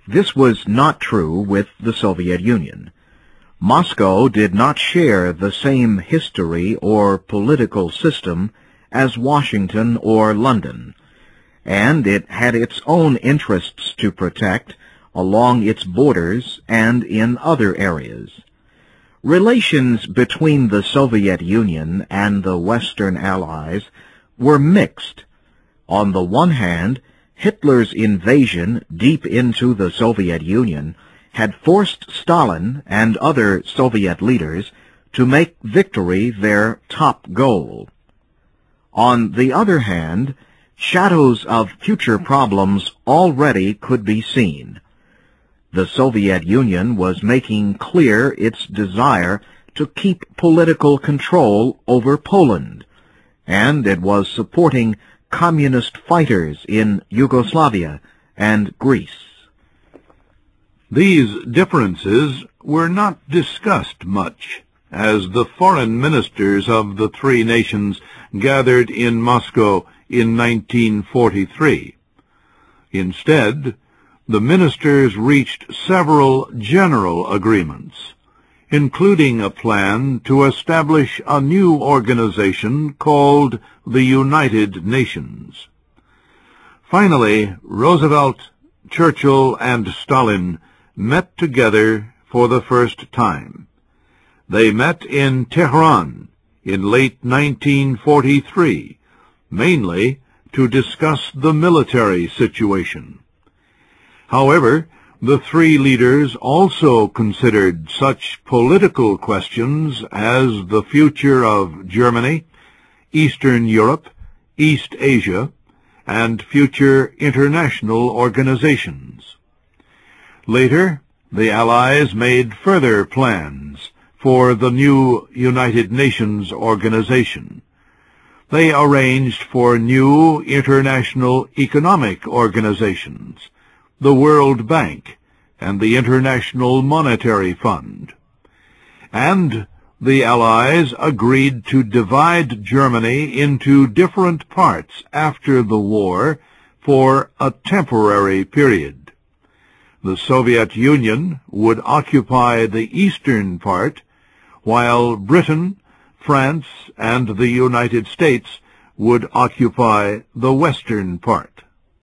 This was not true with the Soviet Union. Moscow did not share the same history or political system as Washington or London, and it had its own interests to protect along its borders and in other areas. Relations between the Soviet Union and the Western Allies were mixed. On the one hand, Hitler's invasion deep into the Soviet Union had forced Stalin and other Soviet leaders to make victory their top goal. On the other hand, shadows of future problems already could be seen. The Soviet Union was making clear its desire to keep political control over Poland, and it was supporting communist fighters in Yugoslavia and Greece. These differences were not discussed much as the foreign ministers of the three nations gathered in Moscow in 1943. Instead, the ministers reached several general agreements, including a plan to establish a new organization called the United Nations. Finally, Roosevelt, Churchill, and Stalin met together for the first time. They met in Tehran in late 1943, mainly to discuss the military situation. However, the three leaders also considered such political questions as the future of Germany, Eastern Europe, East Asia, and future international organizations. Later, the Allies made further plans for the new United Nations organization. They arranged for new international economic organizations, the World Bank, and the International Monetary Fund. And the Allies agreed to divide Germany into different parts after the war for a temporary period. The Soviet Union would occupy the eastern part, while Britain, France, and the United States would occupy the western part.